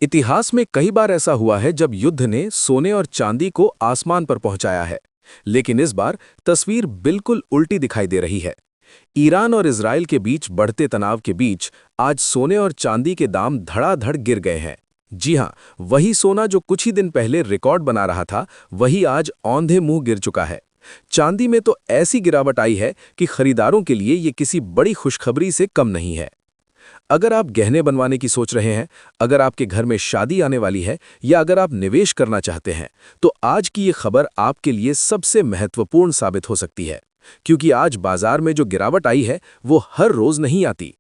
इतिहास में कई बार ऐसा हुआ है जब युद्ध ने सोने और चांदी को आसमान पर पहुंचाया है। लेकिन इस बार तस्वीर बिल्कुल उल्टी दिखाई दे रही है। ईरान और इजराइल के बीच बढ़ते तनाव के बीच आज सोने और चांदी के दाम धड़ाधड़ गिर गए हैं। जी हां, वही सोना जो कुछ ही दिन पहले रिकॉर्ड बना रहा था, वही आज औंधे मुंह गिर चुका है। चांदी में तो ऐसी गिरावट आई है कि खरीदारों के लिए ये किसी बड़ी खुशखबरी से कम नहीं है। अगर आप गहने बनवाने की सोच रहे हैं, अगर आपके घर में शादी आने वाली है या अगर आप निवेश करना चाहते हैं, तो आज की ये खबर आपके लिए सबसे महत्वपूर्ण साबित हो सकती है। क्योंकि आज बाजार में जो गिरावट आई है, वो हर रोज नहीं आती।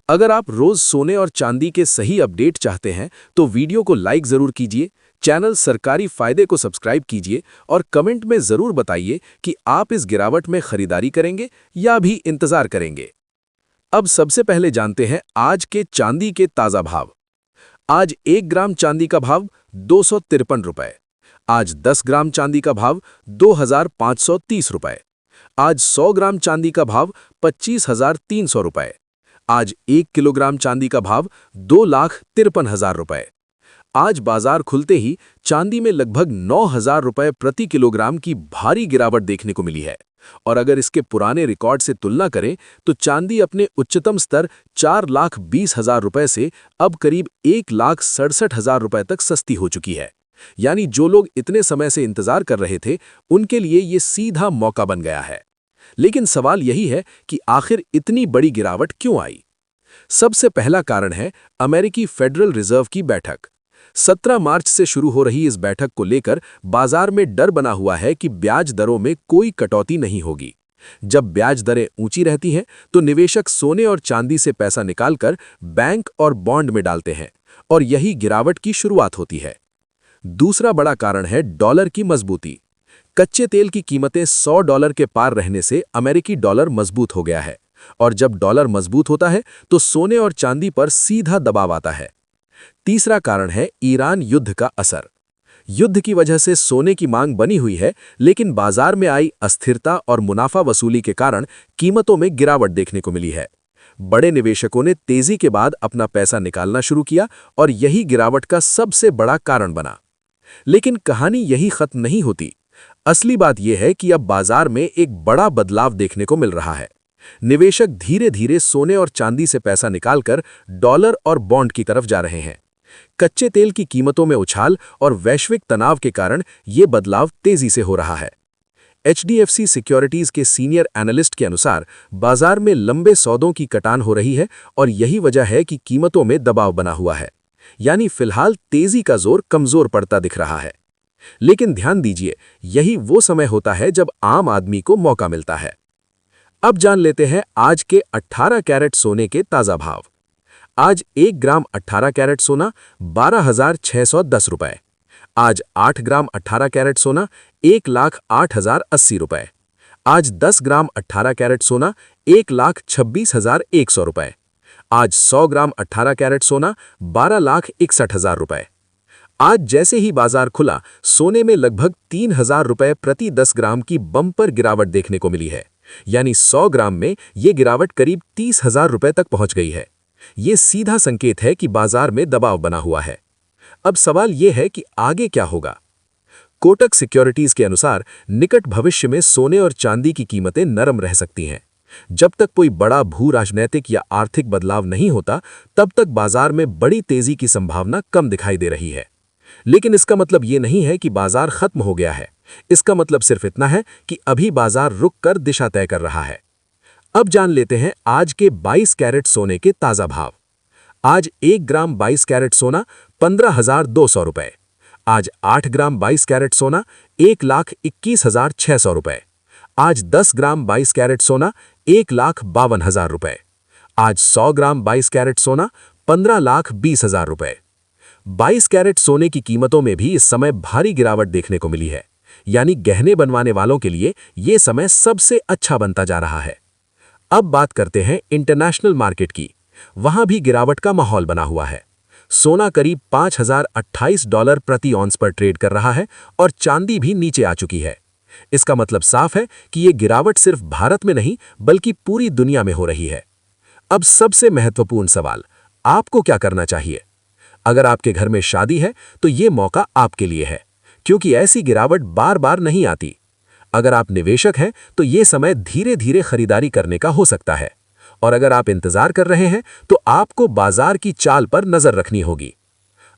अगर आप रोज सोने और चांदी के सही अपडेट चाहते हैं, तो वीडियो को लाइक जरूर कीजिए, चैनल सरकारी फायदे को सब्सक्राइब कीजिए और कमेंट में जरूर बताइए कि आप इस गिरावट में खरीदारी करेंगे या भी इंतजार करेंगे। अब सबसे पहले जानते हैं आज के चांदी के ताजा भाव। आज 1 ग्राम चांदी का भाव 253 रुपए। आज 10 ग्राम चांदी का भाव 2530 रुपए। आज 100 ग्राम चांदी का भाव 25,300 रुपए। आज 1 किलोग्राम चांदी का भाव 2,53,000 रुपए। आज बाजार खुलते ही चांदी में लगभग 9,000 रुपए प्रति किलोग्राम की भारी गिरावट देखने को मिली है। और अगर इसके पुराने रिकॉर्ड से तुलना करें, तो चांदी अपने उच्चतम स्तर 4,20,000 रुपए से अब करीब 1,67,000 रुपए तक सस्ती हो चुकी है। यानी जो लोग इतने समय से इंतजार कर रहे थे, उनके लिए ये सीधा मौका बन गया है। लेकिन सवाल यही है कि आखिर इतनी बड़ी गिरावट क्यों आई? सबसे पहला कारण है अमेरिकी फेडरल रिजर्व की बैठक। 17 मार्च से शुरू हो रही इस बैठक को लेकर बाजार में डर बना हुआ है कि ब्याज दरों में कोई कटौती नहीं होगी। जब ब्याज दरें ऊंची रहती हैं, तो निवेशक सोने और चांदी से पैसा निकालकर बैंक और बॉन्ड में डालते हैं और यही गिरावट की शुरुआत होती है। दूसरा बड़ा कारण है डॉलर की मजबूती। कच्चे तेल की कीमतें $100 के पार रहने से अमेरिकी डॉलर मजबूत हो गया है और जब डॉलर मजबूत होता है, तो सोने और चांदी पर सीधा दबाव आता है। तीसरा कारण है ईरान युद्ध का असर। युद्ध की वजह से सोने की मांग बनी हुई है, लेकिन बाजार में आई अस्थिरता और मुनाफा वसूली के कारण कीमतों में गिरावट देखने को मिली है। बड़े निवेशकों ने तेजी के बाद अपना पैसा निकालना शुरू किया और यही गिरावट का सबसे बड़ा कारण बना। लेकिन कहानी यही खत्म नहीं होती। असली बात यह है कि अब बाजार में एक बड़ा बदलाव देखने को मिल रहा है। निवेशक धीरे धीरे सोने और चांदी से पैसा निकालकर डॉलर और बॉन्ड की तरफ जा रहे हैं। कच्चे तेल की कीमतों में उछाल और वैश्विक तनाव के कारण ये बदलाव तेजी से हो रहा है। HDFC सिक्योरिटीज के सीनियर एनालिस्ट के अनुसार बाजार में लंबे सौदों की कटान हो रही है और यही वजह है कि कीमतों में दबाव बना हुआ है। यानी फिलहाल तेजी का जोर कमजोर पड़ता दिख रहा है। लेकिन ध्यान दीजिए, यही वो समय होता है जब आम आदमी को मौका मिलता है। अब जान लेते हैं आज के 18 कैरेट सोने के ताजा भाव। आज 1 ग्राम 18 कैरेट सोना 12,610 रुपए। आज 8 ग्राम 18 कैरेट सोना 1,08,080 रुपए। आज 10 ग्राम 18 कैरेट सोना 1,26,100 रुपए। आज 100 ग्राम 18 कैरेट सोना 12,61,000 रुपए। आज जैसे ही बाजार खुला, सोने में लगभग 3,000 रुपए प्रति 10 ग्राम की बम्पर गिरावट देखने को मिली है। यानी 100 ग्राम में ये गिरावट करीब 30,000 रुपए तक पहुंच गई है। ये सीधा संकेत है कि बाजार में दबाव बना हुआ है। अब सवाल यह है कि आगे क्या होगा? कोटक सिक्योरिटीज के अनुसार निकट भविष्य में सोने और चांदी की कीमतें नरम रह सकती हैं। जब तक कोई बड़ा भू राजनीतिक या आर्थिक बदलाव नहीं होता, तब तक बाजार में बड़ी तेजी की संभावना कम दिखाई दे रही है। लेकिन इसका मतलब ये नहीं है कि बाजार खत्म हो गया है। इसका मतलब सिर्फ इतना है कि अभी बाजार रुक कर दिशा तय कर रहा है। अब जान लेते हैं आज के 22 कैरेट सोने के ताजा भाव। आज 1 ग्राम 22 कैरेट सोना 15,200 रुपए। आज 8 ग्राम 22 कैरेट सोना 1,21,600 रुपए। आज 10 ग्राम 22 कैरेट सोना 1,52,000 रुपए। आज 100 ग्राम 22 कैरेट सोना 15,20,000 रुपए। 22 कैरेट सोने की कीमतों में भी इस समय भारी गिरावट देखने को मिली है। यानी गहने बनवाने वालों के लिए ये समय सबसे अच्छा बनता जा रहा है। अब बात करते हैं इंटरनेशनल मार्केट की। वहां भी गिरावट का माहौल बना हुआ है। सोना करीब $5,028 प्रति औंस पर ट्रेड कर रहा है और चांदी भी नीचे आ चुकी है। इसका मतलब साफ है कि ये गिरावट सिर्फ भारत में नहीं, बल्कि पूरी दुनिया में हो रही है। अब सबसे महत्वपूर्ण सवाल, आपको क्या करना चाहिए? अगर आपके घर में शादी है तो ये मौका आपके लिए है, क्योंकि ऐसी गिरावट बार बार नहीं आती। अगर आप निवेशक हैं तो ये समय धीरे धीरे खरीदारी करने का हो सकता है, और अगर आप इंतजार कर रहे हैं तो आपको बाजार की चाल पर नजर रखनी होगी।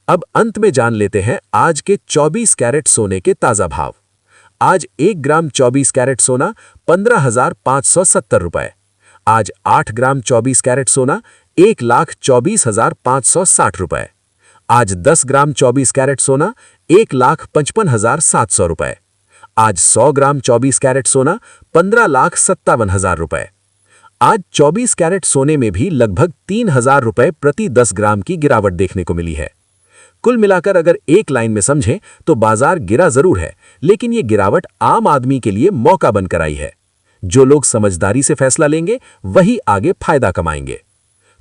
अब अंत में जान लेते हैं आज के 24 कैरेट सोने के ताजा भाव। आज 1 ग्राम 24 कैरेट सोना 15,570 रुपए। आज 8 ग्राम 24 कैरेट सोना 1,24,560 रुपए। आज 10 ग्राम 24 कैरेट सोना 1,55,700 रुपए। आज 100 ग्राम 24 कैरेट सोना 15,57,000 रुपए। आज 24 कैरेट सोने में भी लगभग 3,000 रुपए प्रति 10 ग्राम की गिरावट देखने को मिली है। कुल मिलाकर अगर एक लाइन में समझें तो बाजार गिरा जरूर है, लेकिन ये गिरावट आम आदमी के लिए मौका बनकर आई है। जो लोग समझदारी से फैसला लेंगे वही आगे फायदा कमाएंगे।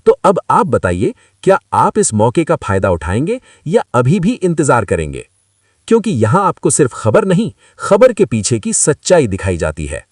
तो अब आप बताइए, क्या आप इस मौके का फायदा उठाएंगे या अभी भी इंतजार करेंगे? क्योंकि यहां आपको सिर्फ खबर नहीं, खबर के पीछे की सच्चाई दिखाई जाती है।